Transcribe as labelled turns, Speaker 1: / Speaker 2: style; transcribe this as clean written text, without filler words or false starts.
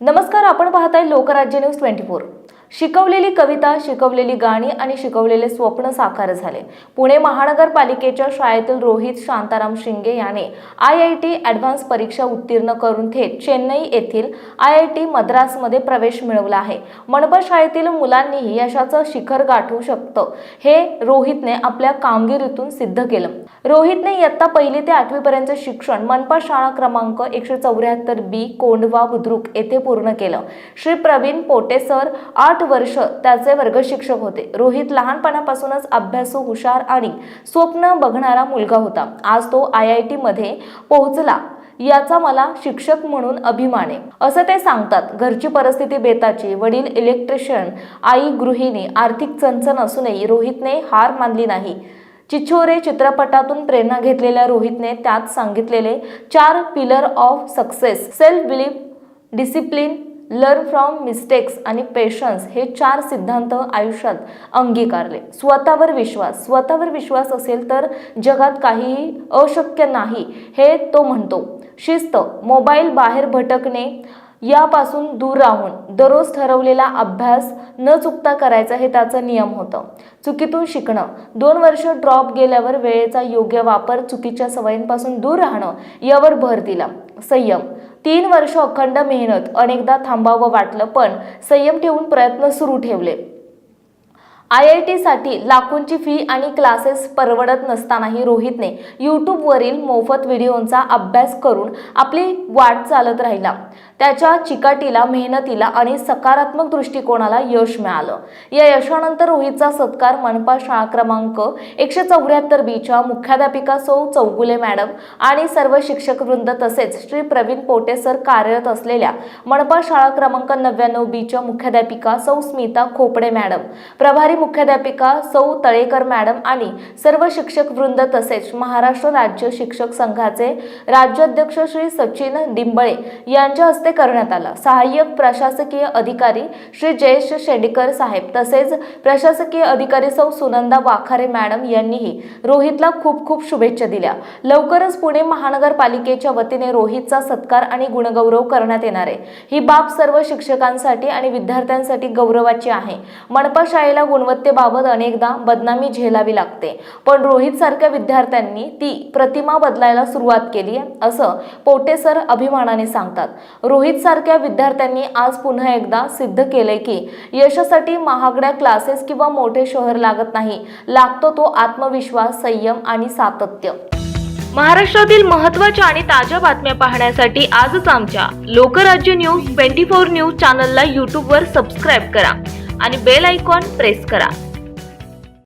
Speaker 1: नमस्कार, आपण पाहताय लोकराज्य न्यूज 24। शिकवलेली कविता, शिकवलेली गाणी आणि शिकवलेले स्वप्न साकार झाले। पुणे महानगरपालिकेच्या शाळेतील रोहित शांताराम शिंगे याने IIT ॲडव्हान्स परीक्षा उत्तीर्ण करून थेट चेन्नई येथील IIT मद्रासमध्ये प्रवेश मिळवला आहे। मनपा शाळेतील मुलांनीही यशाचं शिखर गाठू शकतं हे रोहितने आपल्या कामगिरीतून सिद्ध केलं। रोहितने इयत्ता 1 ते 8वी पर्यंतचे शिक्षण मनपा शाळा क्रमांक 174B कोंढवा बुद्रुक येथे पूर्ण केलं। श्री प्रवीण पोटे सर 8 वर्ष त्याचे वर्ग शिक्षक होते। रोहित लहानपणापासूनच अभ्यासू, हुशार आणि स्वप्न बघणारा मुलगा होता। आज तो IIT मध्ये पोहोचला याचा मला शिक्षक म्हणून अभिमान आहे असं ते सांगतात। घरची परिस्थिती बेताची, वडील इलेक्ट्रिशियन, आई गृहिणी, आर्थिक चणचण असूनही रोहितने हार मानली नाही। चिछोरे चित्रपटातून प्रेरणा घेतलेल्या रोहितने त्यात सांगितलेले 4 pillar of success, self belief, discipline, learn from mistakes आणि पेशन्स हे 4 सिद्धांत आयुष्यात अंगीकारले। स्वतःवर विश्वास असेल तर जगात काहीही अशक्य नाही हे तो म्हणतो। शिस्त, मोबाईल बाहेर भटकणे यापासून दूर राहून दररोज ठरवलेला अभ्यास न चुकता करायचा हे त्याचा नियम होता। चुकीतून शिकणं, 2 वर्ष ड्रॉप गेल्यावर वेळेचा योग्य वापर, चुकीच्या सवयींपासून दूर राहणं यावर भर दिला। संयम, 3 वर्ष अखंड मेहनत, अनेकदा थांबावं वाटलं पण संयम ठेवून प्रयत्न सुरू ठेवले। IIT साठी लाखोंची फी आणि क्लासेस परवडत नसतानाही रोहितने YouTube वरील मोफत व्हिडिओंचा अभ्यास करून आपली वाट चालत राहिला। त्याच्या चिकाटीला, मेहनतीला आणि सकारात्मक दृष्टिकोनाला यश मिळालं। या यशानंतर रोहितचा सत्कार मनपा शाळा क्रमांक 174B च्या मुख्याध्यापिका सौ चौगुले मॅडम आणि सर्व शिक्षक वृंद तसेच श्री प्रवीण पोटे सर कार्यरत असलेल्या मनपा शाळा क्रमांक 99B च्या मुख्याध्यापिका सौ स्मिता खोपडे मॅडम, प्रभारी मुख्याध्यापिका सौ तळेकर मॅडम आणि सर्व शिक्षक वृंद तसेच महाराष्ट्र राज्य शिक्षक संघाचे राज्याध्यक्ष श्री सचिन डिंबळे यांच्या हस्ते करण्यात आला। सहाय्यक प्रशासकीय अधिकारी श्री जयेश शेडीकर साहेब तसेच प्रशासकीय अधिकारी सौ सुनंदा वाखारे मॅडम यांनीही रोहितला खूप खूप शुभेच्छा दिल्या। लवकरच पुणे महानगरपालिकेच्या वतीने रोहितचा सत्कार आणि गुणगौरव करण्यात येणार आहे। ही बाब सर्व शिक्षकांसाठी आणि विद्यार्थ्यांसाठी गौरवाची आहे। मनपा शाळेला गुणवत्तेबाबत अनेकदा बदनामी झेलावी लागते, पण रोहित सारख्या विद्यार्थ्यांनी ती प्रतिमा बदलायला सुरुवात केली असं पोटे सर अभिमानाने सांगतात। रोहित सारख्या विद्यार्थ्यांनी आज पुन्हा एकदा सिद्ध केले की यशासाठी महागड्या क्लासेस किंवा मोठे शहर लागत नाही, लागतो तो आत्मविश्वास, संयम आणि सातत्य। महाराष्ट्रातील महत्त्वाच्या आणि ताज्या बातम्या पाहण्यासाठी आजच आमच्या लोकराज्य न्यूज 24 न्यूज चॅनलला YouTube वर सबस्क्राइब करा आणि बेल आयकॉन प्रेस करा।